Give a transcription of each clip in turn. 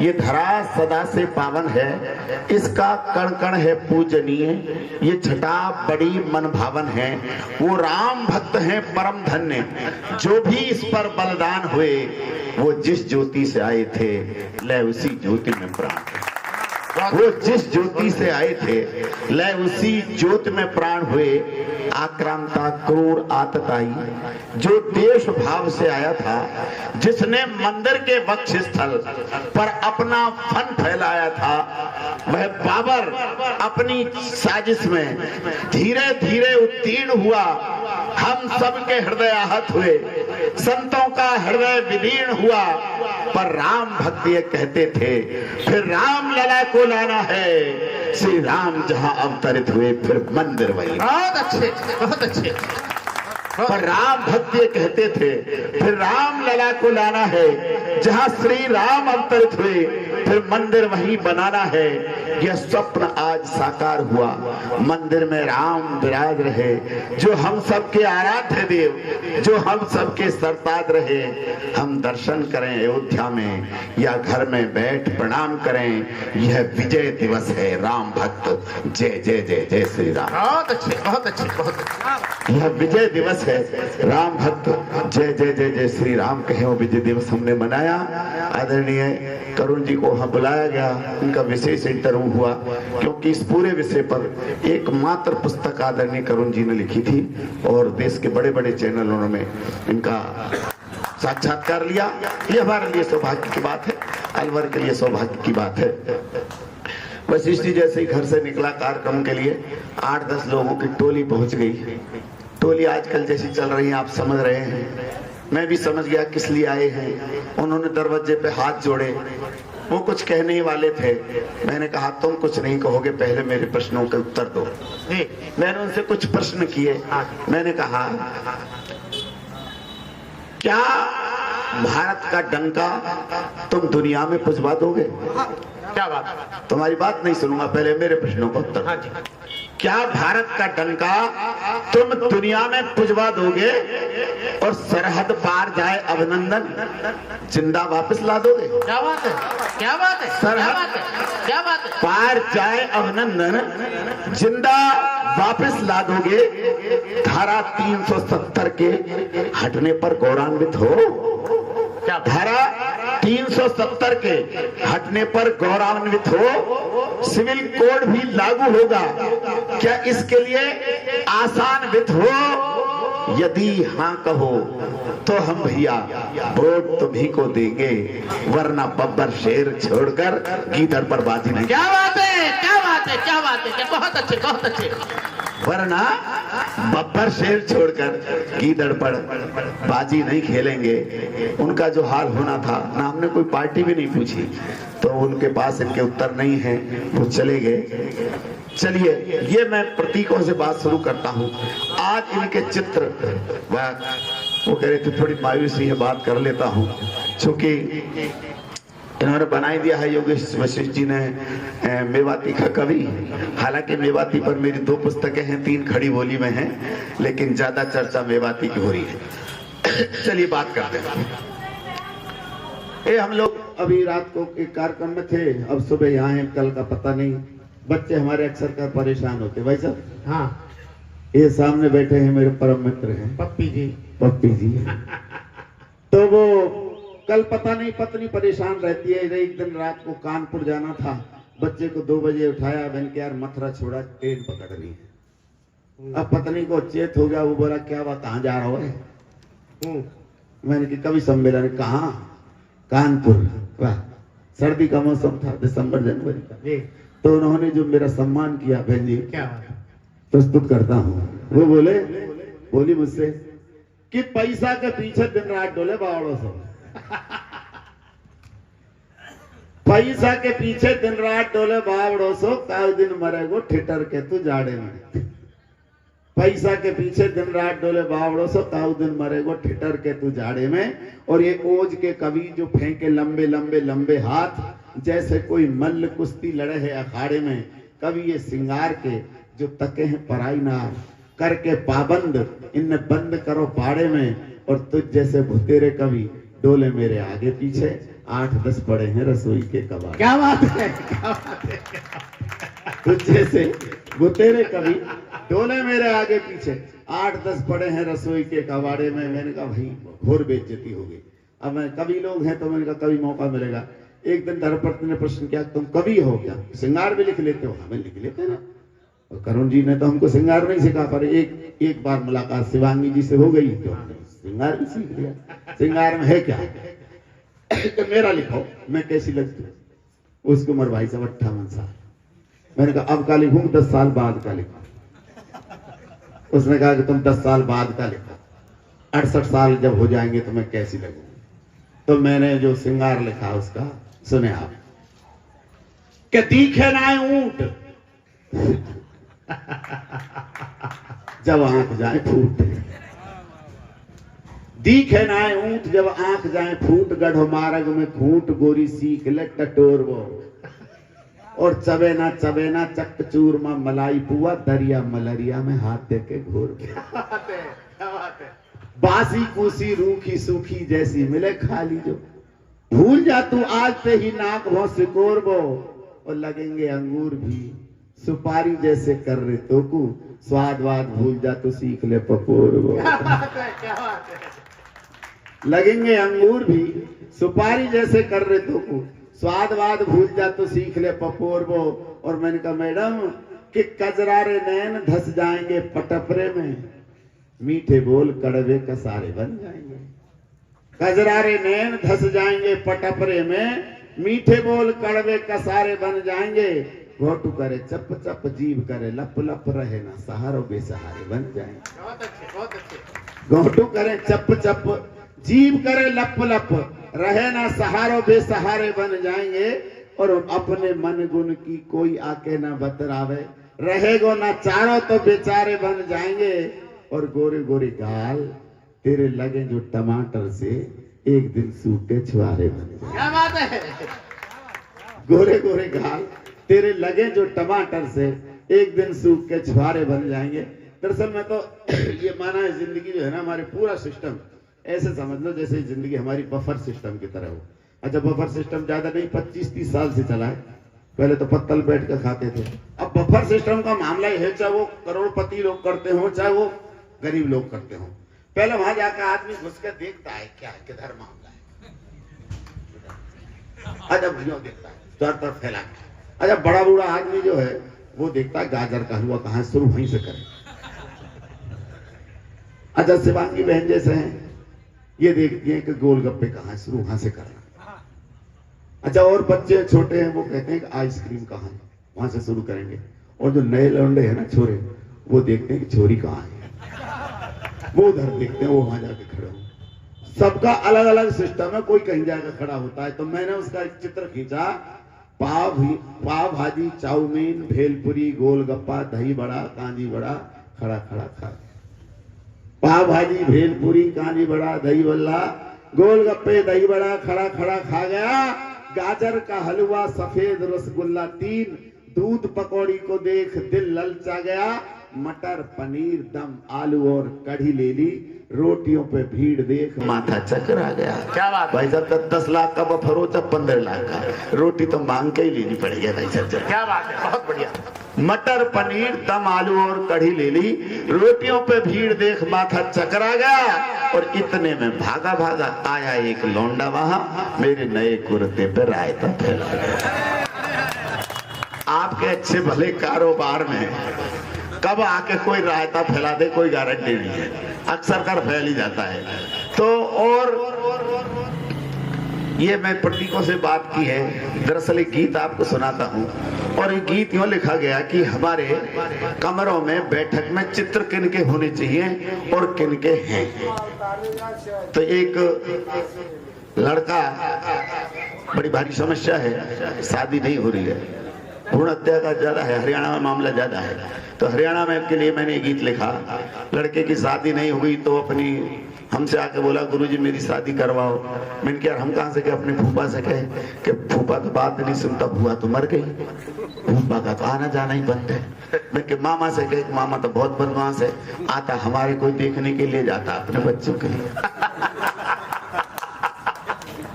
ये धरा सदा से पावन है, इसका कण कण है पूजनीय, ये छटा बड़ी मन भावन है। वो राम भक्त हैं परम धन्य, जो भी इस पर बलिदान हुए, वो जिस ज्योति से आए थे ले उसी ज्योति में प्राण। वो जिस ज्योति से आए थे ले उसी ज्योति में प्राण हुए। आक्रांता क्रूर आतताई, जो देश भाव से आया था, जिसने मंदिर के वक्ष स्थल पर अपना फन फैलाया था, वह बाबर अपनी साजिश में धीरे धीरे उत्तीर्ण हुआ। हम सबके हृदय आहत हुए, संतों का हृदय विदीर्ण हुआ। पर राम भक्त ये कहते थे, फिर राम लला को लाना है। श्री राम जहां अवतरित हुए, फिर मंदिर वही। बहुत अच्छे, बहुत अच्छे। पर राम भक्त ये कहते थे, फिर राम लला को लाना है। जहां श्री राम अवतरित हुए, फिर मंदिर वहीं बनाना है। यह स्वप्न आज साकार हुआ, मंदिर में राम विराज रहे, जो हम सबके आराध्य देव, जो हम सबके सरताज रहे। हम दर्शन करें अयोध्या में या घर में बैठ प्रणाम करें, यह विजय दिवस है। राम भक्त जय जय जय जय श्री राम। बहुत अच्छे, बहुत अच्छे, बहुत अच्छे। यह विजय दिवस है। राम भक्त जय जय जय जय श्री राम कहे, वो विजय दिवस हमने मनाया। आदरणीय करुण जी को वहां बुलाया गया, उनका विशेष इंटरव्यू हुआ, क्योंकि इस पूरे विषय पर एकमात्र पुस्तक आदरणीय करुण जी ने लिखी थी और देश के बड़े बड़े चैनलों में इनका साक्षात्कार लिया। ये हमारे लिए सौभाग्य की बात है, अलवर के लिए सौभाग्य की बात है। वशिष्ठ जी जैसे ही घर से निकला कार्यक्रम के लिए, 8-10 लोगों की टोली पहुंच गई। टोली आजकल जैसी चल रही है आप समझ रहे हैं, मैं भी समझ गया किस लिए आए हैं। उन्होंने दरवाजे पे हाथ जोड़े, वो कुछ कहने ही वाले थे। मैंने कहा तुम कुछ नहीं कहोगे, पहले मेरे प्रश्नों के उत्तर दो। मैंने उनसे कुछ प्रश्न किए। मैंने कहा क्या भारत का डंका तुम दुनिया में पुजवा दोगे? क्या बात? तुम्हारी बात नहीं सुनूंगा, पहले मेरे प्रश्नों का उत्तर। हाँ जी। क्या भारत का डंका तुम दुनिया में पुजवा दोगे और सरहद पार जाए अभिनंदन जिंदा वापस ला दोगे? क्या बात है, क्या बात है, सरहद क्या बात है? पार जाए अभिनंदन जिंदा वापस ला दोगे? धारा 370 के हटने पर गौरवान्वित हो? धारा 370 के हटने पर गौरवान्वित हो? सिविल कोड भी लागू होगा, क्या इसके लिए आसान्वित हो? यदि हाँ कहो तो हम भैया वोट तुम्ही को देंगे, वरना बब्बर शेर छोड़कर गीदड़ पर बाजी नहीं। क्या बात है, क्या बात है, क्या बात है, बहुत अच्छे, बहुत अच्छे। वरना बब्बर शेर छोड़कर गीदड़ पर बाजी नहीं खेलेंगे। उनका जो हाल होना था ना, हमने कोई पार्टी भी नहीं पूछी, तो उनके पास इनके उत्तर नहीं है, वो चले गए। चलिए, ये मैं प्रतीकों से बात शुरू करता हूँ। आज इनके चित्र, वो कह रहे थे थोड़ी मायूसी है, बात कर लेता हूँ, क्योंकि इन्होंने बनाई दिया है योगेश वशिष्ठ जी ने मेवाती का कवि। हालांकि मेवाती पर मेरी 2 पुस्तकें हैं, 3 खड़ी बोली में हैं, लेकिन ज्यादा चर्चा मेवाती की हो रही है। चलिए बात करते हैं। हम लोग अभी रात को एक कार्यक्रम में थे, अब सुबह यहाँ हैं, कल का पता नहीं। बच्चे हमारे अक्सर कर परेशान होते भाई साहब। हाँ, ये सामने बैठे हैं मेरे परम मित्र हैं पप्पी जी। पप्पी जी। तो वो कल पता नहीं पत्नी परेशान रहती है। एक दिन रात को कानपुर जाना था, बच्चे को 2 बजे उठाया, मैंने कहा यार मथुरा छोड़ा, ट्रेन पकड़नी है। अब पत्नी को चेत हो गया, वो बोला क्या बात, कहाँ जा रहा है? मैंने कहा कवि सम्मेलन। कहाँ? कानपुर। वाह, सर्दी का मौसम था, दिसंबर जनवरी का। तो उन्होंने जो मेरा सम्मान किया, बहन जी क्या प्रस्तुत करता हूँ। वो बोली मुझसे कि पैसा के पीछे दिन रात डोले बावड़ों से। पैसा के पीछे दिन रात डोले बावड़ों सो, काल दिन मरेगो ठिठर के तू जाड़े में। पैसा के पीछे दिन रात डोले बावड़ों सो, काल दिन मरेगो ठिठर के तू जाड़े में। और ये ओज के कवि जो फेंके लंबे लंबे लंबे हाथ, जैसे कोई मल्ल कुश्ती लड़े है अखाड़े में। कवि ये सिंगार के जो तके हैं पराई नार, करके पाबंद इन्हें बंद करो पाड़े में। और तुझ जैसे भुतेरे कवि डोले मेरे आगे पीछे, 8-10 पड़े हैं रसोई के कबाड़। क्या बात है, क्या बात है। कुछ जैसे गुतेरे कभी डोले मेरे आगे पीछे, 8-10 पड़े हैं रसोई के कबाड़े में। मैंने कहा भाई घोर बेइज्जती हो गई। अब मैं कवि लोग हैं तो मैंने कहा कभी मौका मिलेगा। एक दिन धर्मपत्नी ने प्रश्न किया तुम कवि हो क्या, श्रृंगार भी लिख लेते हो? हमें लिख लेते ना। और करुण जी ने तो हमको श्रृंगार नहीं सिखा, पर एक बार मुलाकात शिवांगी जी से हो गई तो हमने श्रृंगार भी सीख लिया। श्रृंगार में है क्या तो मेरा लिखो, मैं कैसी लगती हूँ। उसकी उम्र भाई साहब 58 साल। मैंने कहा अब का लिखूं, 10 साल बाद का लिखो। उसने कहा कि तुम 10 साल बाद का लिखो, 68 साल जब हो जाएंगे तो मैं कैसी लगूंगी। तो मैंने जो श्रृंगार लिखा उसका सुने आप कि दिखे ना ऊंट जब आंख जाए फूट, दिखे ना ऊंट जब आंख जाए फूट, गढ़ मार्ग में खूंट गोरी सीख ले टटोर वो, और चबे ना चक चूरमा मलाई पुआ, दरिया मलरिया में हाथ दे के घोर। बासी कूसी रूखी सूखी जैसी मिले खाली जो, भूल जा तू आज से ही नाक भौ सिकोर बो, और लगेंगे अंगूर भी सुपारी जैसे कर रहे तो को, स्वाद वाद भूल जा तो सीख ले पपोर बो। क्या बात है, क्या बात है। लगेंगे अंगूर भी सुपारी जैसे कर रहे तो को, स्वाद वाद भूल जा तो सीख ले पपोर बो। और मैंने कहा मैडम कि कजरारे नैन धस जाएंगे पटपरे में, मीठे बोल कड़वे कसारे बन जाएंगे। कजरारे नैन धस जाएंगे पटपरे में, मीठे बोल कड़वे कसारे बन जाएंगे। घोटू करे चप चप जीभ करे लप लप, रहे ना सहारो बेसहारे बन जाएंगे। बहुत अच्छे, बहुत अच्छे। घोटू करे चप चप जीभ करे लप लप, रहे ना सहारो बेसहारे बन जाएंगे। और अपने मन गुण की कोई आके ना बतरावे, रहेगो ना चारों तो बेचारे बन जाएंगे। और गोरे गोरे गाल तेरे लगे जो टमाटर से, एक दिन सूखे छुआरे बन जाएंगे। क्या बात है। गोरे गोरे गाल तेरे लगे जो टमाटर से, एक दिन सूख के छुआरे बन जाएंगे। दरअसल में तो ये माना है जिंदगी जो है ना, हमारे पूरा सिस्टम ऐसे समझ लो जैसे जिंदगी हमारी बफर सिस्टम की तरह हो। अच्छा बफर सिस्टम ज्यादा नहीं 25-30 साल से चला है। पहले तो पत्तल बैठ कर खाते थे। अब बफर सिस्टम का मामला ही है, चाहे वो करोड़पति लोग करते हो चाहे वो गरीब लोग करते हो। पहले वहां जाकर आदमी घुस कर देखता है क्या है, किधर मामला है। अच्छा भैया देखता है चारों तरफ फैला के। अच्छा बड़ा बूढ़ा आदमी जो है वो देखता है गाजर का हलवा कहां शुरू वहीं से करें। अच्छा शिवांगी बहन जैसे हैं ये देखती हैं कि गोलगप्पे कहां शुरू वहां से करना। अच्छा और बच्चे छोटे हैं वो कहते हैं कि आइसक्रीम कहां है, वहां से शुरू करेंगे। और जो नए लौंडे हैं ना छोरे, वो देखते हैं कि छोरी कहां है, वो उधर देखते हैं, वो वहां जाके खड़े हो। सबका अलग अलग सिस्टम है, कोई कहीं जाकर खड़ा होता है। तो मैंने उसका एक चित्र खींचा, पाव भाजी चाउमीन भेलपुरी गोलगप्पा दही बड़ा कांजी बड़ा खड़ा खड़ा खा। पाव भाजी भेलपुरी कांजी बड़ा दही बल्ला गोलगप्पे दही बड़ा खड़ा खड़ा खा गया। गाजर का हलवा सफेद रसगुल्ला 3, दूध पकौड़ी को देख दिल ललचा गया। मटर पनीर दम आलू और कढ़ी ले ली, रोटियों पे भीड़ देख माथा चक्कर आ गया। क्या बात भाई साहब का 10 लाख का बफर हो चाहे 15 लाख का, रोटी तो मांग के ही लेनी पड़ेगी भाई साहब। क्या बात है, बहुत बढ़िया। मटर पनीर दम आलू और कढ़ी ले ली, रोटियों पे भीड़ देख माथा चकरा गया। और इतने में भागा भागा आया एक लौंडा, वहां मेरे नए कुर्ते पे रायता फैला गया। आपके अच्छे भले कारोबार में कब आके कोई रायता फैला दे कोई गारंटी नहीं है, अक्सर कर फैल ही जाता है। तो और ये मैं पंडितों से बात की है, दरअसल एक गीत आपको सुनाता हूँ। और ये गीत यूं लिखा गया कि हमारे कमरों में बैठक में चित्र किनके होने चाहिए और किनके हैं। तो एक लड़का, बड़ी भारी समस्या है, शादी नहीं हो रही है, भ्रूण हत्या का ज्यादा है, हरियाणा में मामला ज्यादा है। तो हरियाणा में के लिए मैंने गीत लिखा। लड़के की शादी नहीं हुई तो अपनी हमसे आके बोला गुरुजी मेरी शादी करवाओ। मैंने कहा हम कहाँ से कहे, अपने फूफा से कहे कि फूफा तो बात नहीं सुनता, बुआ तो मर गई, फूफा का तो आना जाना ही बंद है। मैं कि मामा से कहे, मामा तो बहुत बदमाश है, आता हमारे कोई देखने के लिए जाता अपने बच्चों के लिए।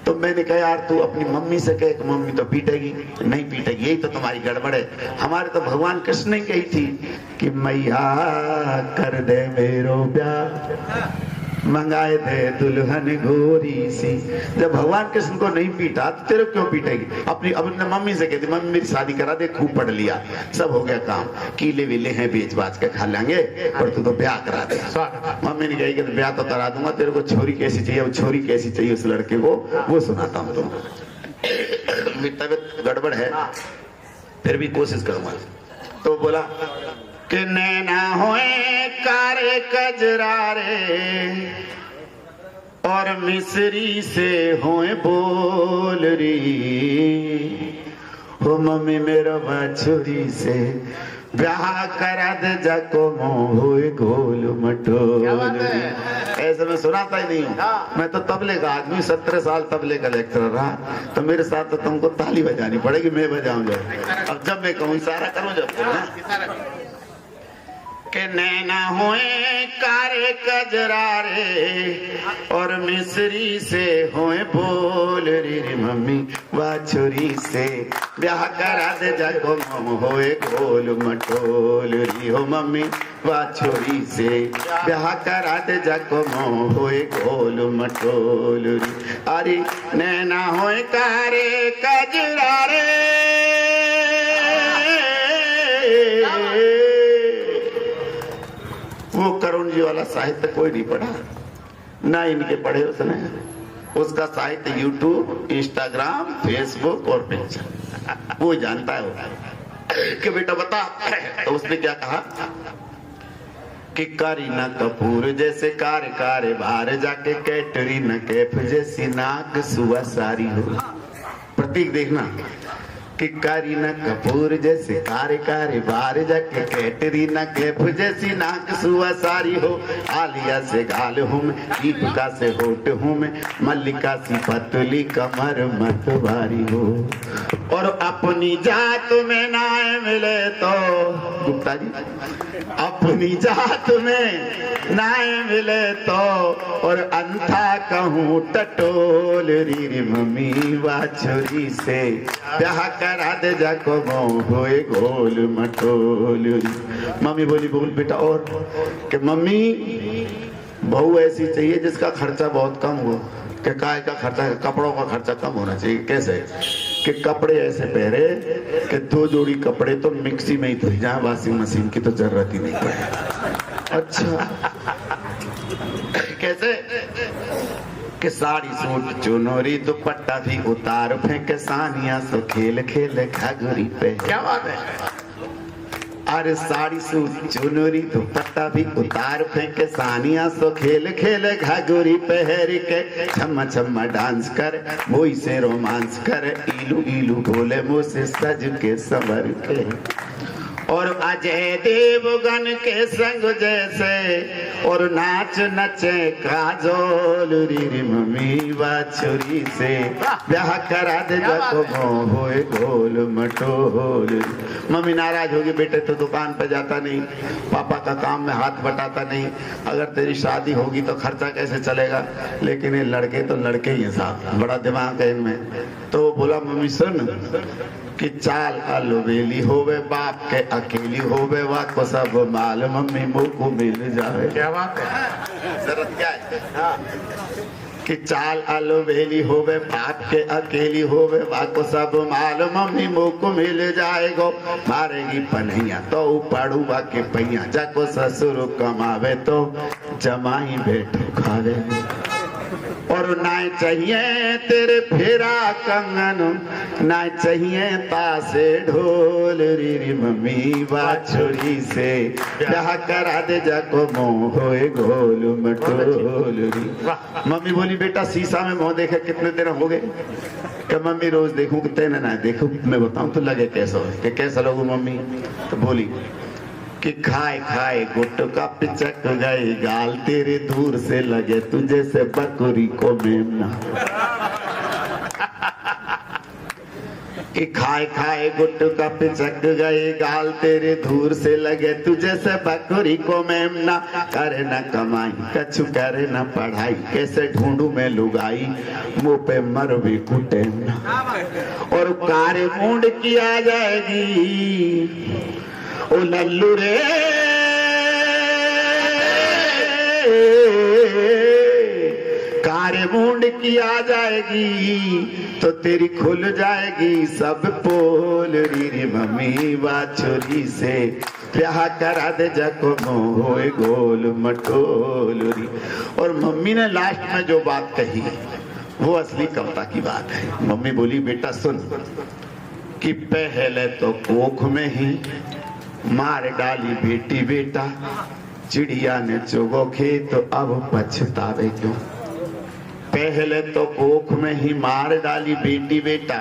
तो मैंने कहा यार तू अपनी मम्मी से कह, मम्मी तो पीटेगी। नहीं पीटेगी, यही तो तुम्हारी गड़बड़ है। हमारे तो भगवान कृष्ण ने कही थी कि मैया कर दे मेरो ब्याह, मंगाए दे दुल्हन गोरी सी। जब भगवान कृष्ण को नहीं पीटा तो तेरे क्यों पीटेगी? अपनी अपने मम्मी से कहती मम्मी मेरी शादी करा दे, खूब पढ़ लिया, सब हो गया काम, कीले विले हैं बेच बाच के खा लेंगे, और तू तो ब्याह करा दे। मम्मी ने कही कि ब्याह तो करा दूंगा, तेरे को छोरी कैसी चाहिए, वो छोरी कैसी चाहिए उस लड़के को वो सुनाता हूँ। तुम तबियत गड़बड़ है, फिर भी कोशिश करूंगा। तो बोला कि नैना होए कारे कजरारे और मिस्री से होए बोल रही हो, मम्मी मेरा बाछुरी से ब्याह करा दे जाको मोह होए गोल मटोल। ऐसे मैं सुनाता ही नहीं हूँ, मैं तो तबले का आदमी, 17 साल तबले का लेक्चरर रहा, तो मेरे साथ तो तुमको ताली बजानी पड़ेगी, मैं बजाऊंगा। अब जब मैं कहूँ इशारा करूँ, जब के नैना होए कारे कजरारे और मिस्री से होए बोल रे मम्मी बाछुरी से ब्याह करा दे जाको मोह होए गोल मटोल री हो, मम्मी बाछुरी से ब्याह करा दे जाको मोह होए गोल मटोल री। अरे नैना होए कारे कजरारे वो करुण जी वाला साहित्य कोई नहीं पढ़ा, ना इनके पढ़े उसने। उसका साहित्य यूट्यूब, इंस्टाग्राम, फेसबुक और पिक्चर, वो जानता है वो। कि बेटा बता, तो उसने क्या कहा कि करीना कपूर जैसे कार कारे बाहर जाके कैटरीना कैफ जैसी नाक सुआ सारी हो। प्रतीक देखना कि करीना कपूर जैसे कारे कारे बाहर जाके कैटरीना कैफ जैसी नाक सुआ सारी हो। आलिया से गाल हूँ मैं, दीपिका से होठ हूँ मैं, मल्लिका सी पतली कमर मत भारी हो। और अपनी जात में ना मिले तो गुप्ता जी, अपनी जात में ना मिले तो और अंधा कहूँ टटोल री मम्मी बाछुरी से ब्याह करा दे जाको मोह होए गोल मटोल। मम्मी बोली बोल बेटा और कि मम्मी बहू ऐसी चाहिए जिसका खर्चा बहुत कम हो। कि काय का खर्चा, कपड़ों का खर्चा कम होना चाहिए। कैसे? कि कपड़े ऐसे पहरे कि 2 जोड़ी कपड़े तो मिक्सी में ही धुल जाए, वॉशिंग मशीन की तो जरूरत ही नहीं पड़े। अच्छा कैसे? कि साड़ी सूट चुनोरी दुपट्टा भी उतार फेंके सानिया सो खेल खेल घाघरी पे। क्या बात है? अरे साड़ी सूट चुनरी दुपट्टा भी उतार फेंके सानिया सो खेल खेल घाघरी पहर के छम्मा छम्मा डांस कर मोई से रोमांस कर इलू इलू बोले मुँह से सज के संवर के। और अजय देवगन के संग जैसे और नाच नचे काजोल री मम्मी बाछुरी से ब्याह करा दे जाको मोह होए गोल मटोल। मम्मी नाराज होगी, बेटे तो दुकान पे जाता नहीं, पापा का काम में हाथ बटाता नहीं, अगर तेरी शादी होगी तो खर्चा कैसे चलेगा। लेकिन ये लड़के तो लड़के ही हैं साहब, बड़ा दिमाग है इनमें। तो वो बोला मम्मी सुन कि चाल अलबेली होवे बाप के अकेली होवे वा को सब माल मम्मी मुँह को मिल जावे। क्या बात है? जरूरत क्या है? हाँ। कि चाल अलबेली होवे बाप के अकेली होवे वा को सब माल मम्मी मुँह को मिल जाएगो। मारेगी पनैया तो पड़ुआ के पैया, जाको ससुर कमावे तो जमाई बेटो खावे। और ना चाहिए तेरे फेरा कंगन, ना चाहिए तासे ढोल री मम्मी बाछुरी से ब्याह करा दे जाको मोह होए गोल मटोल री। मम्मी बोली बेटा शीशा में मुँह देखे कितने दिन हो गए? क्या मम्मी रोज देखूं कि तेने ना देखूं, मैं बताऊं तो लगे कैसा हो कि कैसा लगू मम्मी। तो बोली कि खाए खाए गुटका पिचक गई गाल तेरे दूर से लगे तुझे से बकरी को मेमना। कि खाए खाए गुटका पिचक गए गाल तेरे दूर से लगे तुझे से बकरी को मेमना करे न कमाई कछु करे न पढ़ाई कैसे ढूंढू मैं लुगाई मुंह पे मर भी कुटे और कारे मूंड की आ जाएगी ओ लल्लू रे कारे मूंड की आ जाएगी तो तेरी खुल जाएगी सब पोल री मम्मी बाछुरी से ब्याह करा दे जको मोह गोल मटोल री। और मम्मी ने लास्ट में जो बात कही वो असली कविता की बात है। मम्मी बोली बेटा सुन कि पहले तो कोख में ही मार डाली बेटी बेटा चिड़िया ने चुगो खेत तो अब पछतावे क्यों। पहले तो कोख में ही मार डाली बेटी बेटा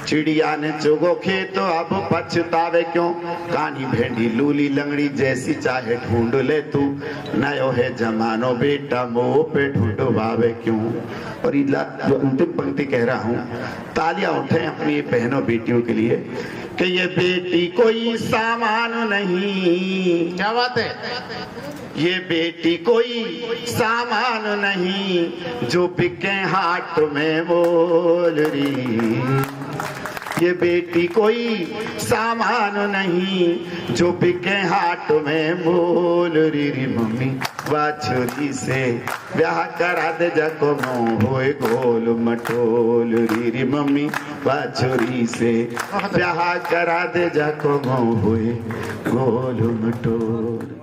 चिड़िया ने चुगो खेत तो अब पछतावे क्यों। कानी भेंडी लूली लंगड़ी जैसी चाहे ढूंढ ले तू नयो है जमानो बेटा मोह पे ढूंढवावे क्यों। और जो अंतिम पंक्ति कह रहा हूँ तालियां उठे अपनी बहनों बेटियों के लिए कि ये बेटी कोई सामान नहीं। क्या बात है। ये बेटी कोई सामान नहीं जो बिके हाट में बोल रही। ये बेटी कोई सामान नहीं जो बिके हाट में बोल रही। मम्मी बाछुरी से ब्याह करा दे जको मोह गोल मटोल री मम्मी बाछुरी से ब्याह करा दे जको मोह गोल मटोल।